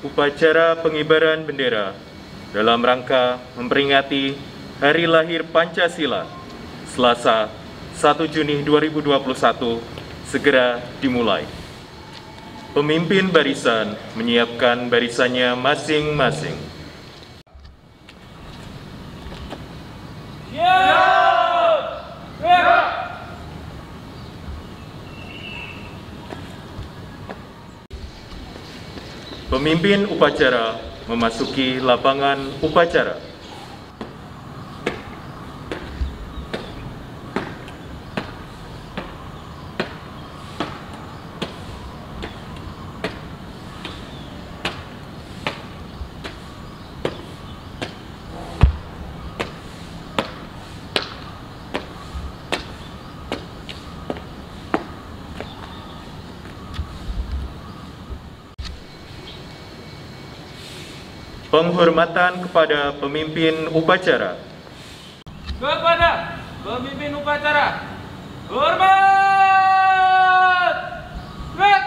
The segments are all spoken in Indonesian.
upacara pengibaran bendera dalam rangka memperingati Hari Lahir Pancasila, Selasa 1 Juni 2021, segera dimulai. Pemimpin barisan menyiapkan barisannya masing-masing. Pemimpin upacara memasuki lapangan upacara. Penghormatan kepada pemimpin upacara. Kepada pemimpin upacara, hormat! Gerak!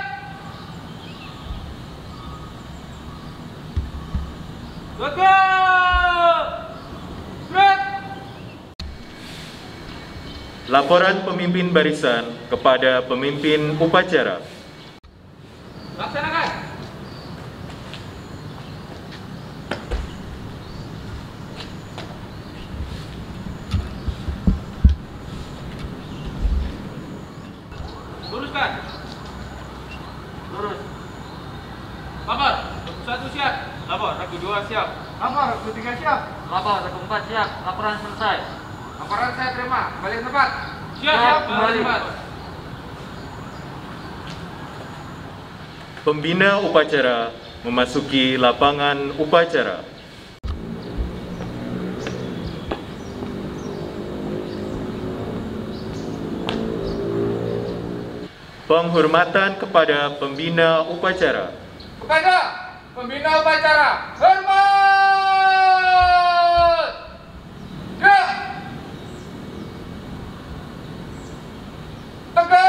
Tegak! Gerak! Laporan pemimpin barisan kepada pemimpin upacara. Laksanakan! Luruskan. Lurus. Lapor, regu 1 siap. Lapor, regu 2 siap. Lapor, regu 3 siap. Lapor, regu 4 siap. Laporan selesai. Laporan saya terima. Kembali ke tempat. Siap, kembali. tempat. Pembina upacara memasuki lapangan upacara. Penghormatan kepada pembina upacara. Kepada pembina upacara, hormat! Gerak! Tegak!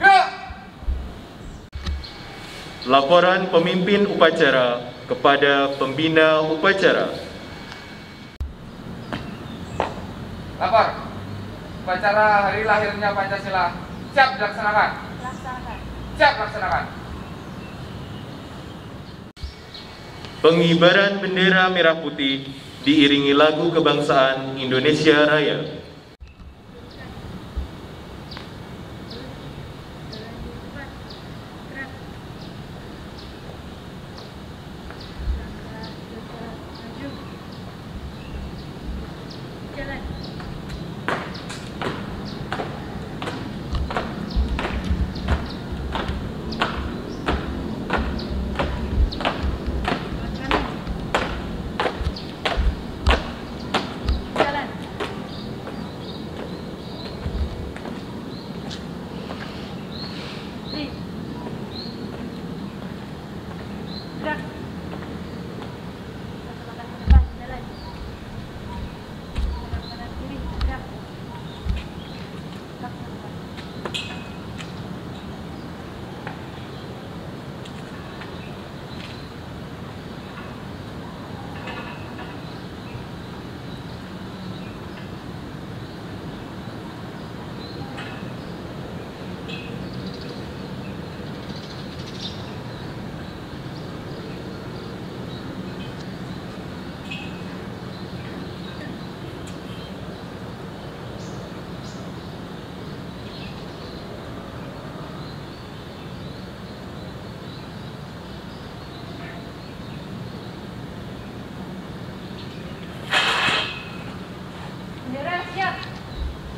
Gerak! Laporan pemimpin upacara kepada pembina upacara. Lapor. Upacara hari lahirnya Pancasila siap dilaksanakan. Siap laksanakan. Pengibaran bendera merah putih diiringi lagu kebangsaan Indonesia Raya.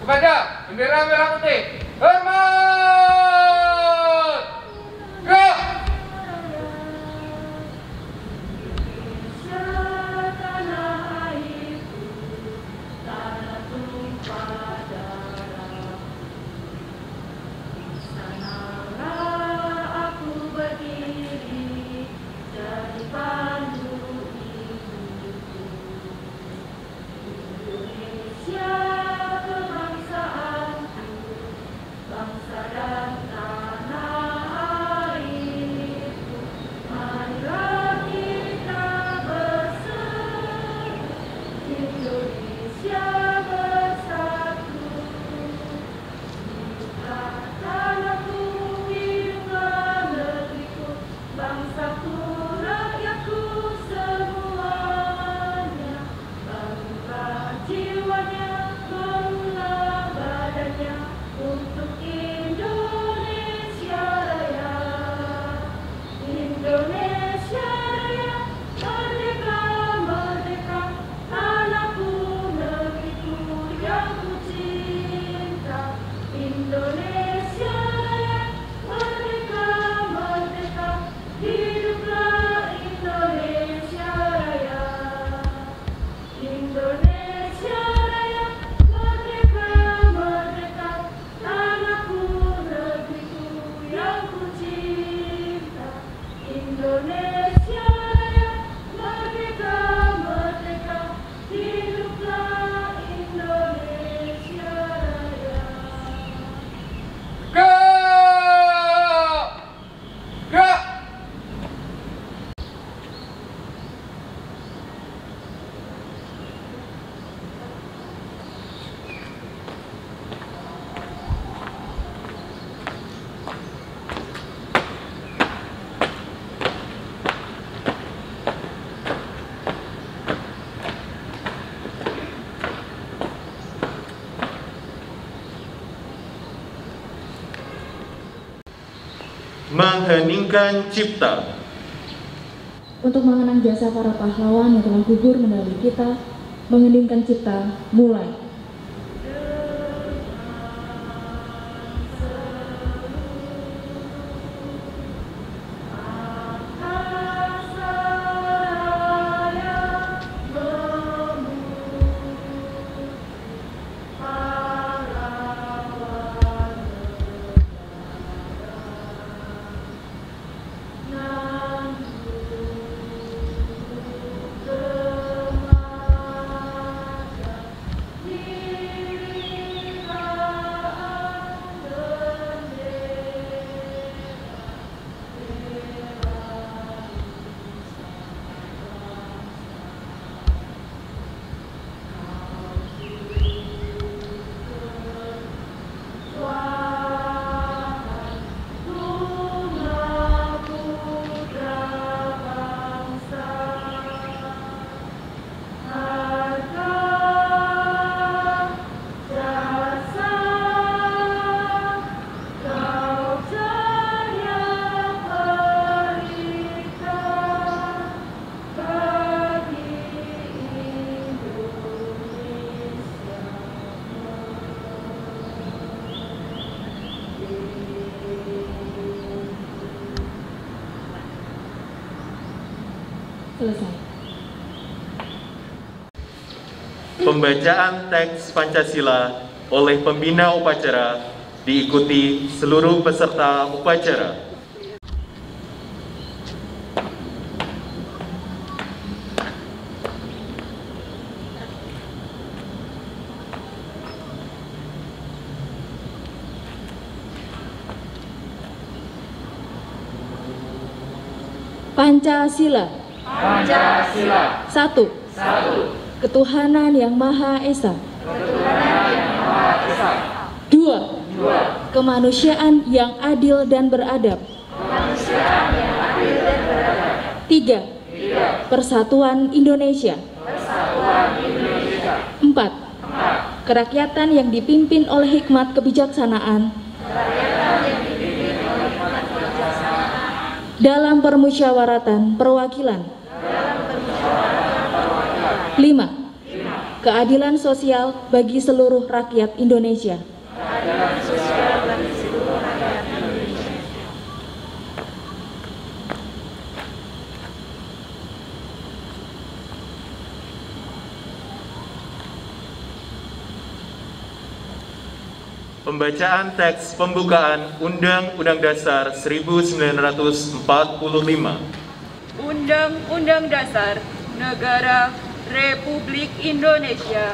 Kepada bendera merah putih, hormat! Gerak! mengheningkan cipta. Untuk mengenang jasa para pahlawan yang telah gugur mendahului kita, mengheningkan cipta, mulai. Selesai. Pembacaan teks Pancasila oleh pembina upacara diikuti seluruh peserta upacara. Pancasila. Pancasila. 1. Ketuhanan yang Maha Esa. 2. Kemanusiaan yang adil dan beradab. 3. Persatuan Indonesia. 4. Kerakyatan yang dipimpin oleh hikmat kebijaksanaan dalam permusyawaratan perwakilan. 5. Keadilan sosial bagi seluruh rakyat Indonesia. Pembacaan teks pembukaan Undang-Undang Dasar 1945. Undang-Undang Dasar Negara Republik Indonesia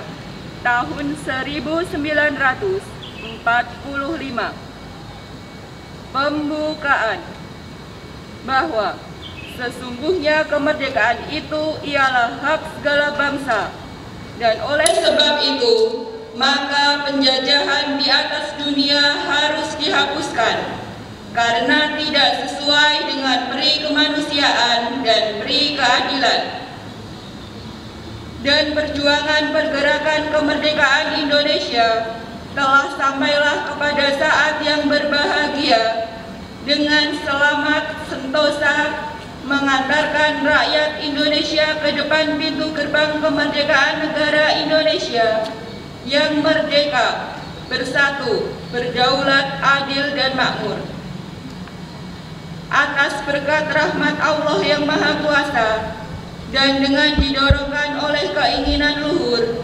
tahun 1945. Pembukaan. Bahwa sesungguhnya kemerdekaan itu ialah hak segala bangsa, dan oleh sebab itu maka penjajahan di atas dunia harus dihapuskan karena tidak sesuai dengan peri kemanusiaan dan peri keadilan. Dan perjuangan pergerakan kemerdekaan Indonesia telah sampailah kepada saat yang berbahagia dengan selamat sentosa mengantarkan rakyat Indonesia ke depan pintu gerbang kemerdekaan negara Indonesia yang merdeka, bersatu, berdaulat, adil, dan makmur. Atas berkat rahmat Allah yang Maha Kuasa dan dengan didorongkan oleh keinginan luhur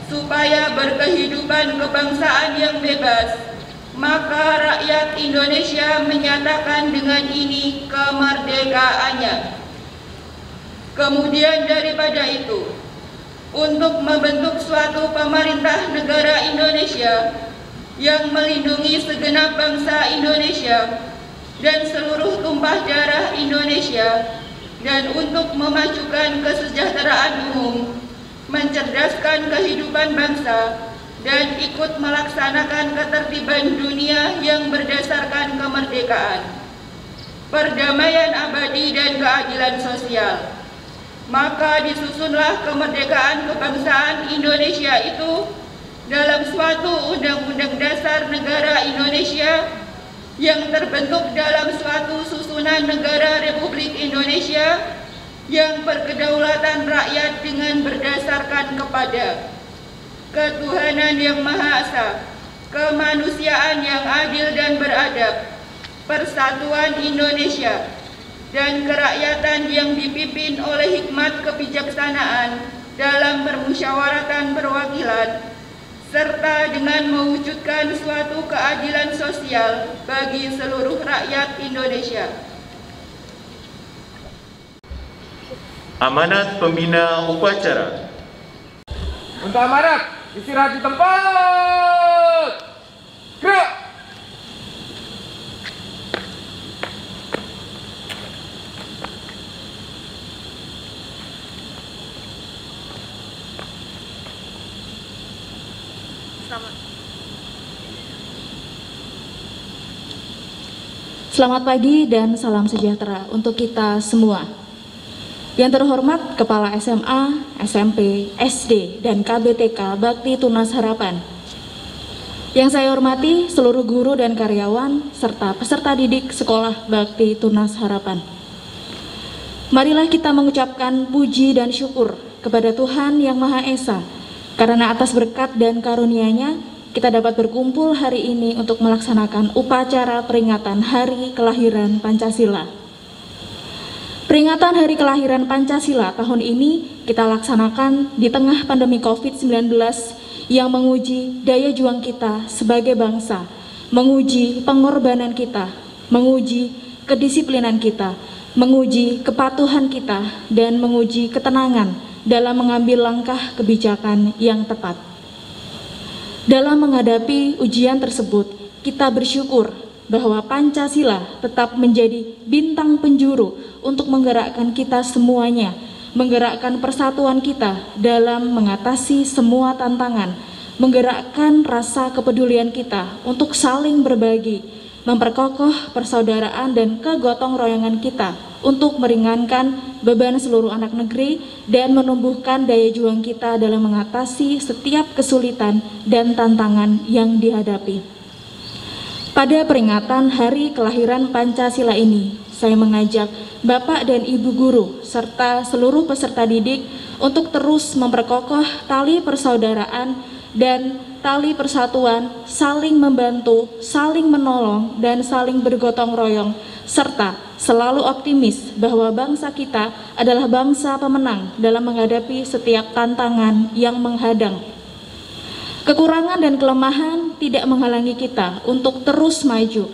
supaya berkehidupan kebangsaan yang bebas, maka rakyat Indonesia menyatakan dengan ini kemerdekaannya. Kemudian daripada itu, untuk membentuk suatu pemerintah negara Indonesia yang melindungi segenap bangsa Indonesia dan seluruh tumpah darah Indonesia, dan untuk memajukan kesejahteraan umum, mencerdaskan kehidupan bangsa, dan ikut melaksanakan ketertiban dunia yang berdasarkan kemerdekaan, perdamaian abadi, dan keadilan sosial. Maka disusunlah kemerdekaan kebangsaan Indonesia itu dalam suatu Undang-Undang Dasar Negara Indonesia yang terbentuk dalam suatu susunan negara Republik Indonesia yang berkedaulatan rakyat dengan berdasarkan kepada ketuhanan yang Maha Esa, kemanusiaan yang adil dan beradab, persatuan Indonesia, dan kerakyatan yang dipimpin oleh hikmat kebijaksanaan dalam permusyawaratan perwakilan, serta dengan mewujudkan suatu keadilan sosial bagi seluruh rakyat Indonesia. Amanat pembina upacara. Untuk amanat, istirahat di tempat. Gerak. Selamat pagi dan salam sejahtera untuk kita semua. Yang terhormat Kepala SMA, SMP, SD, dan KBTK Bakti Tunas Harapan. Yang saya hormati seluruh guru dan karyawan, serta peserta didik Sekolah Bakti Tunas Harapan. Marilah kita mengucapkan puji dan syukur kepada Tuhan Yang Maha Esa, karena atas berkat dan karunia-Nya, kita dapat berkumpul hari ini untuk melaksanakan upacara peringatan Hari Kelahiran Pancasila. Peringatan Hari Kelahiran Pancasila tahun ini kita laksanakan di tengah pandemi COVID-19 yang menguji daya juang kita sebagai bangsa, menguji pengorbanan kita, menguji kedisiplinan kita, menguji kepatuhan kita, dan menguji ketenangan dalam mengambil langkah kebijakan yang tepat. Dalam menghadapi ujian tersebut, kita bersyukur bahwa Pancasila tetap menjadi bintang penjuru untuk menggerakkan kita semuanya, menggerakkan persatuan kita dalam mengatasi semua tantangan, menggerakkan rasa kepedulian kita untuk saling berbagi, memperkokoh persaudaraan dan kegotong royongan kita untuk meringankan beban seluruh anak negeri dan menumbuhkan daya juang kita dalam mengatasi setiap kesulitan dan tantangan yang dihadapi. Pada peringatan Hari Kelahiran Pancasila ini, saya mengajak Bapak dan Ibu guru serta seluruh peserta didik untuk terus memperkokoh tali persaudaraan dan tali persatuan, saling membantu, saling menolong, dan saling bergotong royong, serta selalu optimis bahwa bangsa kita adalah bangsa pemenang dalam menghadapi setiap tantangan yang menghadang. Kekurangan dan kelemahan tidak menghalangi kita untuk terus maju.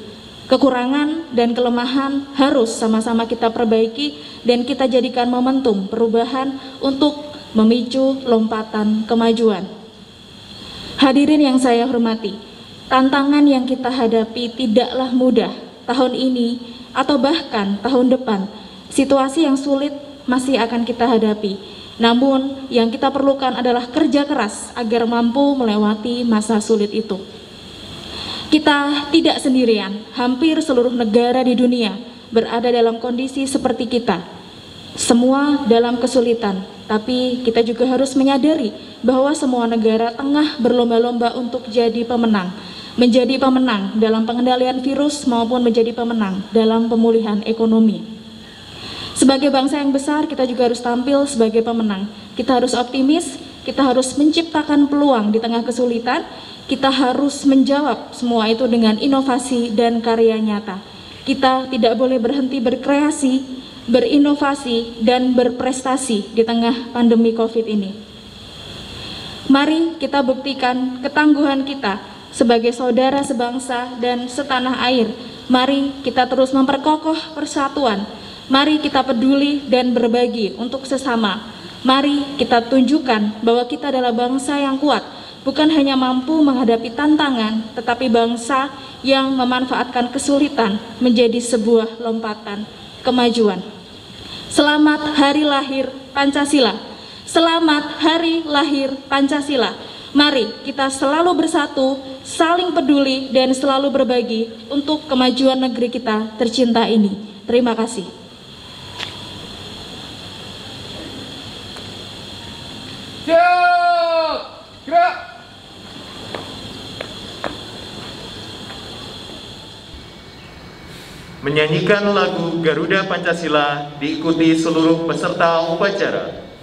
Kekurangan dan kelemahan harus sama-sama kita perbaiki dan kita jadikan momentum perubahan untuk memicu lompatan kemajuan. Hadirin yang saya hormati, tantangan yang kita hadapi tidaklah mudah tahun ini atau bahkan tahun depan. Situasi yang sulit masih akan kita hadapi. Namun yang kita perlukan adalah kerja keras agar mampu melewati masa sulit itu. Kita tidak sendirian, hampir seluruh negara di dunia berada dalam kondisi seperti kita. Semua dalam kesulitan, tapi kita juga harus menyadari bahwa semua negara tengah berlomba-lomba untuk jadi pemenang. Menjadi pemenang dalam pengendalian virus maupun menjadi pemenang dalam pemulihan ekonomi. Sebagai bangsa yang besar, kita juga harus tampil sebagai pemenang. Kita harus optimis, kita harus menciptakan peluang di tengah kesulitan, kita harus menjawab semua itu dengan inovasi dan karya nyata. Kita tidak boleh berhenti berkreasi, berinovasi, dan berprestasi di tengah pandemi COVID ini. Mari kita buktikan ketangguhan kita sebagai saudara sebangsa dan setanah air. Mari kita terus memperkokoh persatuan. Mari kita peduli dan berbagi untuk sesama. Mari kita tunjukkan bahwa kita adalah bangsa yang kuat, bukan hanya mampu menghadapi tantangan, tetapi bangsa yang memanfaatkan kesulitan menjadi sebuah lompatan kemajuan. Selamat Hari Lahir Pancasila. Selamat Hari Lahir Pancasila. Mari kita selalu bersatu, saling peduli, dan selalu berbagi untuk kemajuan negeri kita tercinta ini. Terima kasih. Siap. Gerak. menyanyikan lagu Garuda Pancasila diikuti seluruh peserta upacara.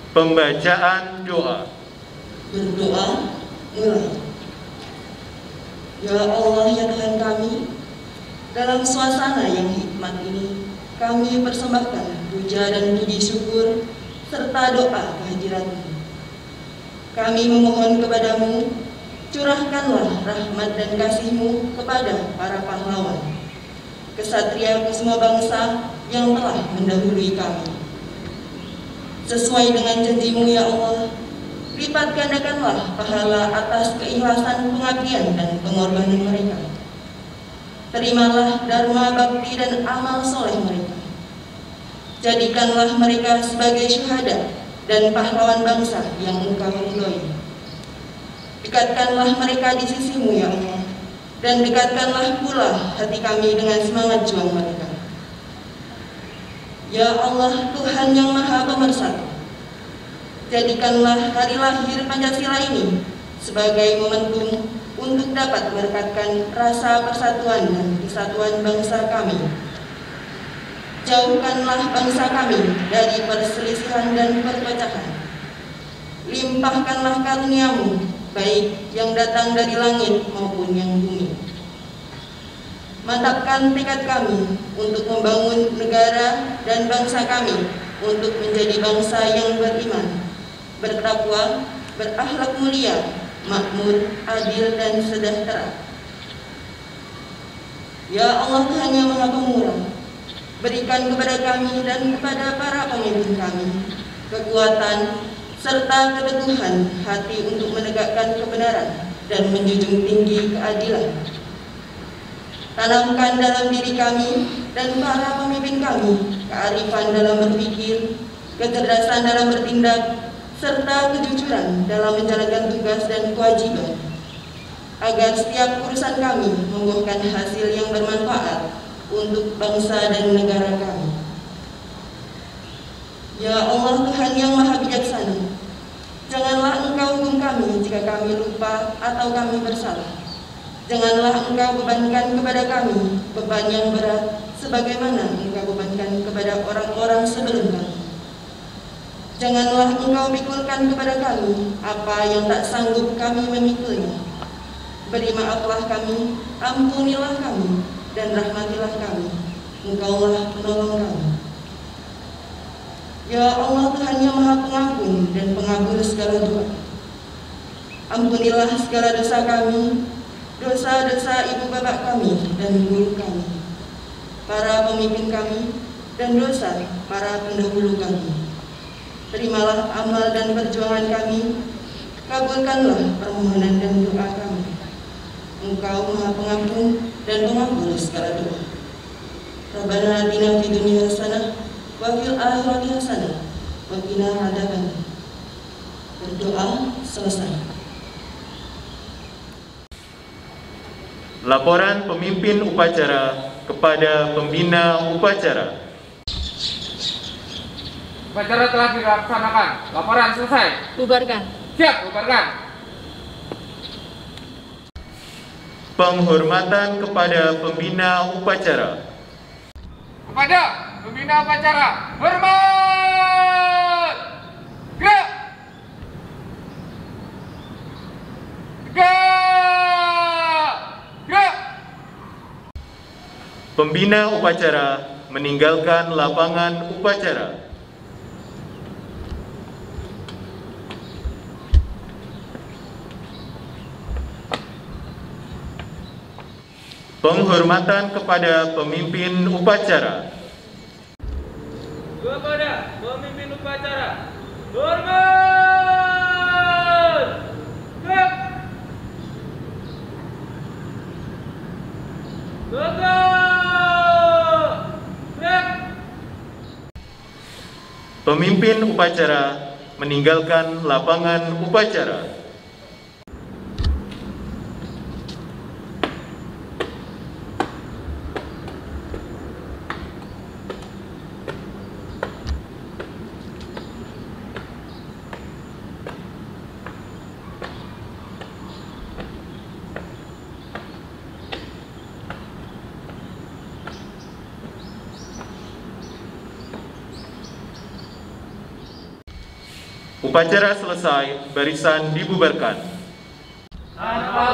Pembacaan doa. Berdoa mulai. Ya Allah, ya Tuhan kami, dalam suasana yang hikmat ini, kami persembahkan puja dan puji syukur serta doa kehadirat-Mu. Kami memohon kepadamu, curahkanlah rahmat dan kasih-Mu kepada para pahlawan, kesatria semua bangsa yang telah mendahului kami. Sesuai dengan janji-Mu ya Allah, lipat gandakanlah pahala atas keikhlasan pengabdian dan pengorbanan mereka. Terimalah dharma, bakti, dan amal soleh mereka. Jadikanlah mereka sebagai syuhada dan pahlawan bangsa yang Engkau ridhoi. Dekatkanlah mereka di sisi-Mu ya Allah, dan dekatkanlah pula hati kami dengan semangat juang mereka. Ya Allah, Tuhan yang Maha Pemersatu, jadikanlah hari lahir Pancasila ini sebagai momentum untuk dapat merekatkan rasa persatuan dan kesatuan bangsa kami. Jauhkanlah bangsa kami dari perselisihan dan perpecahan. Limpahkanlah karunia-Mu, baik yang datang dari langit maupun yang bumi. Mantapkan tekad kami untuk membangun negara dan bangsa kami untuk menjadi bangsa yang beriman, bertakwa, berakhlak mulia, makmur, adil, dan sejahtera. Ya Allah, Tuhan yang Maha Pemurah, berikan kepada kami dan kepada para pemimpin kami kekuatan serta keteguhan hati untuk menegakkan kebenaran dan menjunjung tinggi keadilan. Tanamkan dalam diri kami dan para pemimpin kami kearifan dalam berpikir, kecerdasan dalam bertindak, serta kejujuran dalam menjalankan tugas dan kewajiban, agar setiap urusan kami membuahkan hasil yang bermanfaat untuk bangsa dan negara kami. Ya Allah, Tuhan yang Maha Bijaksana, janganlah Engkau hukum kami jika kami lupa atau kami bersalah. Janganlah Engkau bebankan kepada kami beban yang berat sebagaimana Engkau bebankan kepada orang-orang sebelum kami. Janganlah Engkau pikulkan kepada kami apa yang tak sanggup kami memikulnya. Beri maaflah kami, ampunilah kami, dan rahmatilah kami. Engkaulah penolong kami. Ya Allah, Tuhan yang Maha Pengampun dan Pengabul segala doa, ampunilah segala dosa kami, dosa-dosa ibu bapak kami dan guru kami, para pemimpin kami, dan dosa para pendahulu kami. Terimalah amal dan perjuangan kami, kabulkanlah permohonan dan doa kami. Engkau Maha Pengampun dan Pengabul segala doa. Rabbana atina fid dunya hasanah wa fil akhirati hasanah wa qina adzabannar. Berdoa selesai. Laporan pemimpin upacara kepada pembina upacara. Upacara telah dilaksanakan. Laporan selesai. Bubarkan. Siap, bubarkan. Penghormatan kepada pembina upacara. Kepada pembina upacara, hormat! Gerak! Tegak! Gerak! Pembina upacara meninggalkan lapangan upacara. Penghormatan kepada pemimpin upacara. Kepada pemimpin upacara, hormat! Gerak! Tegak! Gerak! Pemimpin upacara meninggalkan lapangan upacara. Upacara selesai, barisan dibubarkan. Tanpa